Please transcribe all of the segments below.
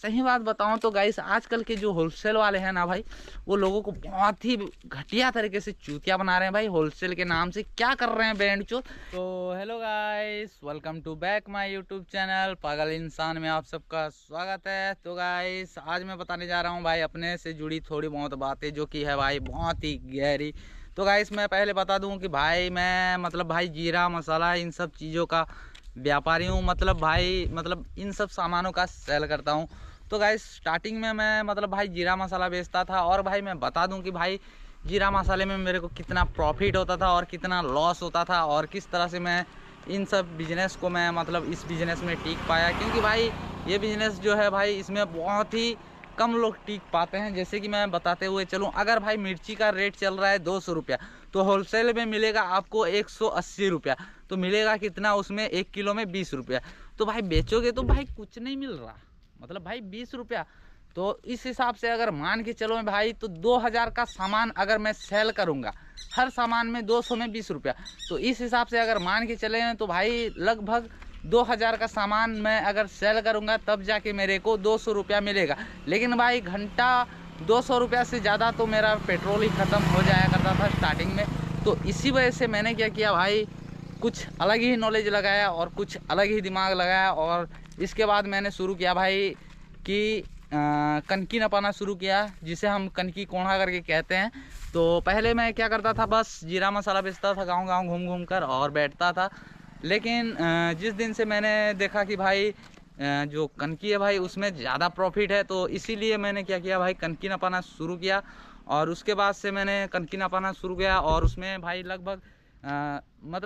सही बात बताऊं तो गाइस आजकल के जो होलसेल वाले हैं ना भाई, वो लोगों को बहुत ही घटिया तरीके से चूतिया बना रहे हैं भाई। होलसेल के नाम से क्या कर रहे हैं बैंड चो। तो hello guys, welcome to back my YouTube channel पागल इंसान में आप सबका स्वागत है। तो गाइस आज मैं बताने जा रहा हूं भाई अपने से जुड़ी थोड़ी बहुत बातें, जो कि है भाई बहुत ही गहरी। तो गाइस मैं पहले बता दूं कि भाई मैं भाई जीरा मसाला इन सब चीज़ों का व्यापारी हूँ। भाई इन सब सामानों का सेल करता हूँ। तो गाइस स्टार्टिंग में मैं भाई जीरा मसाला बेचता था, और भाई मैं बता दूं कि भाई जीरा मसाले में मेरे को कितना प्रॉफिट होता था और कितना लॉस होता था, और किस तरह से मैं इन सब बिजनेस को मैं इस बिजनेस में टिक पाया। क्योंकि भाई ये बिजनेस जो है भाई, इसमें बहुत ही कम लोग टिक पाते हैं। जैसे कि मैं बताते हुए चलूँ, अगर भाई मिर्ची का रेट चल रहा है 200 रुपया, तो होलसेल में मिलेगा आपको 180 रुपया। तो मिलेगा कितना उसमें, 1 किलो में 20 रुपया। तो भाई बेचोगे तो भाई कुछ नहीं मिल रहा, भाई 20 रुपया। तो इस हिसाब से अगर मान के चलो भाई, तो 2000 का सामान अगर मैं सेल करूंगा, हर सामान में 200 में 20 रुपया, तो इस हिसाब से अगर मान के चले तो भाई लगभग 2000 का सामान मैं अगर सेल करूंगा, तब जाके मेरे को 200 रुपया मिलेगा। लेकिन भाई घंटा 200 रुपया से ज़्यादा तो मेरा पेट्रोल ही ख़त्म हो जाया करता था स्टार्टिंग में। तो इसी वजह से मैंने क्या किया भाई, कुछ अलग ही नॉलेज लगाया और कुछ अलग ही दिमाग लगाया, और इसके बाद मैंने शुरू किया भाई कि कनकी नपाना शुरू किया, जिसे हम कनकी कोढ़ा करके कहते हैं। तो पहले मैं क्या करता था, बस जीरा मसाला बेचता था गांव गांव घूम घूम कर और बैठता था। लेकिन जिस दिन से मैंने देखा कि भाई जो कनकी है भाई उसमें ज़्यादा प्रॉफिट है, तो इसीलिए मैंने क्या किया भाई, कनकी नपाना शुरू किया। और उसके बाद से मैंने कनकी नपाना शुरू किया, और उसमें भाई लगभग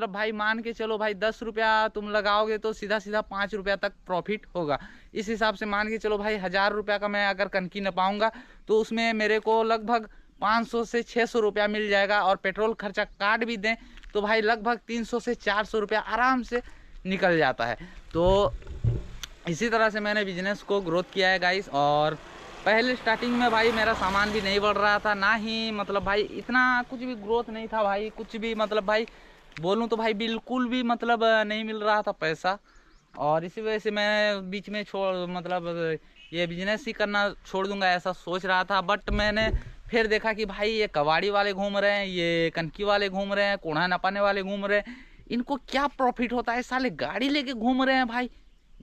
भाई मान के चलो भाई 10 रुपया तुम लगाओगे तो सीधा सीधा 5 रुपया तक प्रॉफिट होगा। इस हिसाब से मान के चलो भाई 1000 रुपया का मैं अगर कनकी न पाऊँगा, तो उसमें मेरे को लगभग 500 से 600 रुपया मिल जाएगा। और पेट्रोल खर्चा काट भी दें तो भाई लगभग 300 से 400 रुपया आराम से निकल जाता है। तो इसी तरह से मैंने बिजनेस को ग्रोथ किया है गाइस। और पहले स्टार्टिंग में भाई मेरा सामान भी नहीं बढ़ रहा था, ना ही भाई इतना कुछ भी ग्रोथ नहीं था भाई, कुछ भी भाई बोलूं तो भाई बिल्कुल भी नहीं मिल रहा था पैसा। और इसी वजह से मैं बीच में छोड़ ये बिजनेस ही करना छोड़ दूंगा ऐसा सोच रहा था। बट मैंने फिर देखा कि भाई ये कबाड़ी वाले घूम रहे हैं, ये कनकी वाले घूम रहे हैं, कोढ़ा नपाने वाले घूम रहे हैं, इनको क्या प्रॉफिट होता है। साले गाड़ी लेके घूम रहे हैं भाई,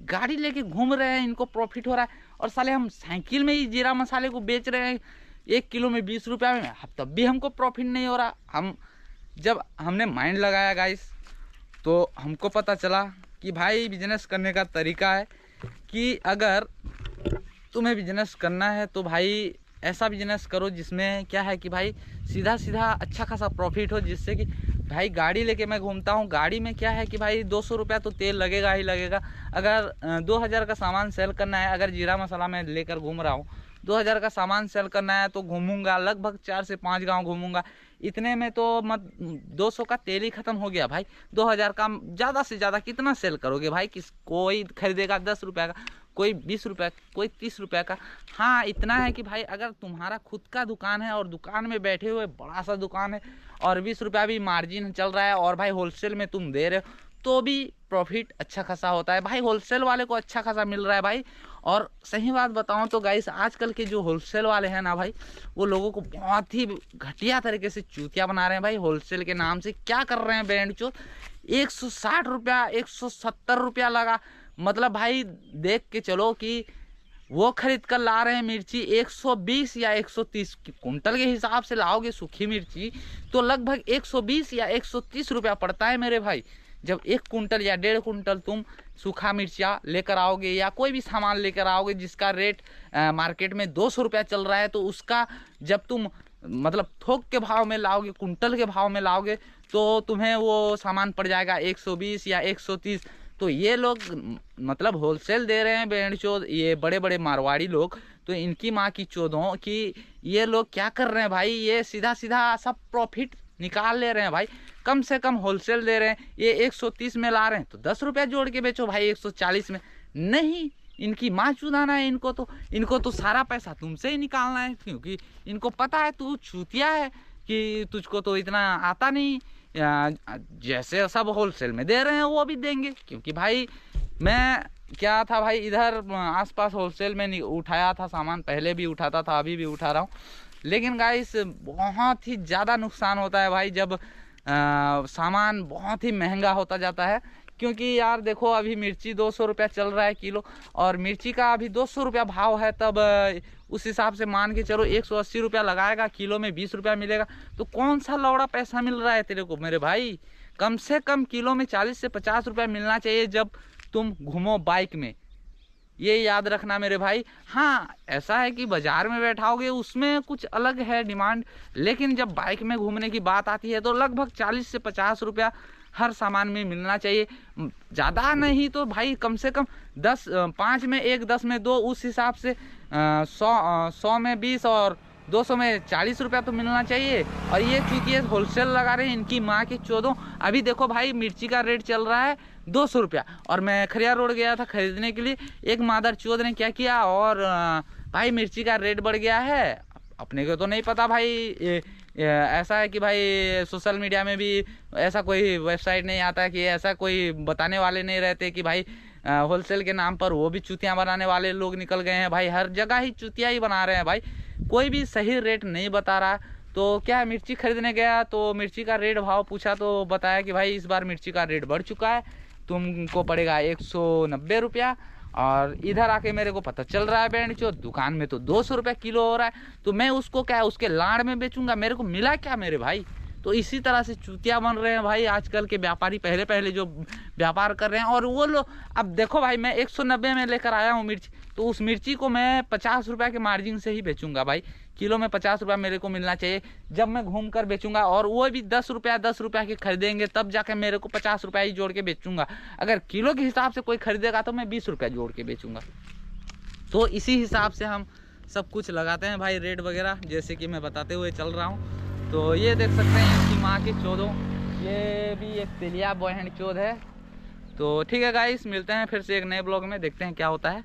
गाड़ी लेके घूम रहे हैं, इनको प्रॉफिट हो रहा है। और साले हम साइकिल में ही जीरा मसाले को बेच रहे हैं 1 किलो में 20 रुपया में, तब भी हमको प्रॉफिट नहीं हो रहा। जब हमने माइंड लगाया गाइस, तो हमको पता चला कि भाई बिजनेस करने का तरीका है कि अगर तुम्हें बिजनेस करना है तो भाई ऐसा बिजनेस करो जिसमें क्या है कि भाई सीधा सीधा अच्छा खासा प्रॉफिट हो। जिससे कि भाई गाड़ी लेके मैं घूमता हूँ, गाड़ी में क्या है कि भाई 200 रुपया तो तेल लगेगा ही लगेगा। अगर 2000 का सामान सेल करना है, अगर जीरा मसाला मैं लेकर घूम रहा हूँ, 2000 का सामान सेल करना है तो घूमूंगा लगभग 4 से 5 गांव घूमूंगा। इतने में तो 200 का तेल ही खत्म हो गया भाई। 2000 का ज़्यादा से ज़्यादा कितना सेल करोगे भाई, कोई खरीदेगा 10 रुपया का, कोई 20 रुपया, कोई 30 रुपया का। हाँ इतना है कि भाई अगर तुम्हारा खुद का दुकान है और दुकान में बैठे हुए बड़ा सा दुकान है और 20 रुपया भी मार्जिन चल रहा है, और भाई होलसेल में तुम दे रहे हो, तो भी प्रॉफिट अच्छा खासा होता है भाई। होलसेल वाले को अच्छा खासा मिल रहा है भाई। और सही बात बताऊं तो गाइस आजकल के जो होलसेल वाले हैं ना भाई, वो लोगों को बहुत ही घटिया तरीके से चूतिया बना रहे हैं भाई। होलसेल के नाम से क्या कर रहे हैं बैंड चो, 160 रुपया 170 रुपया लगा। भाई देख के चलो कि वो खरीद कर ला रहे हैं मिर्ची 120 या 130 कुंटल के हिसाब से लाओगे सूखी मिर्ची, तो लगभग 120 या 130 रुपया पड़ता है मेरे भाई। जब 1 कुंटल या 1.5 कुंटल तुम सूखा मिर्चियाँ लेकर आओगे या कोई भी सामान लेकर आओगे जिसका रेट मार्केट में 200 रुपया चल रहा है, तो उसका जब तुम थोक के भाव में लाओगे, कुंटल के भाव में लाओगे, तो तुम्हें वो सामान पड़ जाएगा 120 या 130। तो ये लोग होलसेल दे रहे हैं बैंड चोद, ये बड़े बड़े मारवाड़ी लोग, तो इनकी माँ की चोदों कि ये लोग क्या कर रहे हैं भाई, ये सीधा सीधा सब प्रॉफिट निकाल ले रहे हैं भाई। कम से कम होलसेल दे रहे हैं, ये 130 में ला रहे हैं तो 10 रुपया जोड़ के बेचो भाई 140 में। नहीं, इनकी माँ चुदाना है इनको तो सारा पैसा तुमसे ही निकालना है, क्योंकि इनको पता है तू चूतिया है कि तुझको तो इतना आता नहीं। जैसे सब होलसेल में दे रहे हैं वो भी देंगे, क्योंकि भाई मैं क्या था भाई, इधर आसपास होलसेल में उठाया था सामान, पहले भी उठाता था, अभी भी उठा रहा हूँ। लेकिन गाइस बहुत ही ज़्यादा नुकसान होता है भाई जब सामान बहुत ही महंगा होता जाता है। क्योंकि यार देखो, अभी मिर्ची 200 रुपया चल रहा है किलो, और मिर्ची का अभी 200 रुपया भाव है, तब उस हिसाब से मान के चलो 180 रुपया लगाएगा, किलो में 20 रुपया मिलेगा, तो कौन सा लौड़ा पैसा मिल रहा है तेरे को मेरे भाई। कम से कम किलो में 40 से 50 रुपया मिलना चाहिए जब तुम घूमो बाइक में, ये याद रखना मेरे भाई। हाँ, ऐसा है कि बाजार में बैठाओगे उसमें कुछ अलग है डिमांड, लेकिन जब बाइक में घूमने की बात आती है तो लगभग 40 से 50 रुपया हर सामान में मिलना चाहिए। ज़्यादा नहीं तो भाई कम से कम 10, 5 में 1, 10 में 2, उस हिसाब से 100 में 20 और 200 में 40 रुपया तो मिलना चाहिए। और ये चूंकि होलसेल लगा रहे हैं, इनकी माँ की चौदह। अभी देखो भाई, मिर्ची का रेट चल रहा है 200 रुपया, और मैं खरिया रोड गया था खरीदने के लिए, एक मादर चौध ने क्या किया, और भाई मिर्ची का रेट बढ़ गया है। अपने को तो नहीं पता भाई, ऐसा है कि भाई सोशल मीडिया में भी ऐसा कोई वेबसाइट नहीं आता कि ऐसा कोई बताने वाले नहीं रहते कि भाई होलसेल के नाम पर वो भी चूतियाँ बनाने वाले लोग निकल गए हैं भाई। हर जगह ही चूतियाँ ही बना रहे हैं भाई, कोई भी सही रेट नहीं बता रहा। तो क्या है, मिर्ची खरीदने गया तो मिर्ची का रेट भाव पूछा तो बताया कि भाई इस बार मिर्ची का रेट बढ़ चुका है, तुमको पड़ेगा 190 रुपया। और इधर आके मेरे को पता चल रहा है बैंड चो दुकान में तो 200 रुपया किलो हो रहा है, तो मैं उसको क्या है उसके लाड़ में बेचूंगा, मेरे को मिला क्या मेरे भाई। तो इसी तरह से चूतिया बन रहे हैं भाई आजकल के व्यापारी, पहले पहले जो व्यापार कर रहे हैं। और वो लोग, अब देखो भाई, मैं 190 में लेकर आया हूँ मिर्ची, तो उस मिर्ची को मैं 50 रुपया के मार्जिन से ही बेचूंगा भाई। किलो में 50 रुपया मेरे को मिलना चाहिए जब मैं घूम कर बेचूंगा, और वो भी 10 रुपया के खरीदेंगे तब जाके मेरे को 50 रुपया ही जोड़ के बेचूंगा। अगर किलो के हिसाब से कोई खरीदेगा तो मैं 20 रुपया जोड़ के बेचूंगा। तो इसी हिसाब से हम सब कुछ लगाते हैं भाई, रेट वगैरह जैसे कि मैं बताते हुए चल रहा हूँ। तो ये देख सकते हैं इसकी माँ की चौदों, ये भी एक तेलिया बॉय हैंड चौध है। तो ठीक है गाइस, मिलते हैं फिर से एक नए ब्लॉग में, देखते हैं क्या होता है।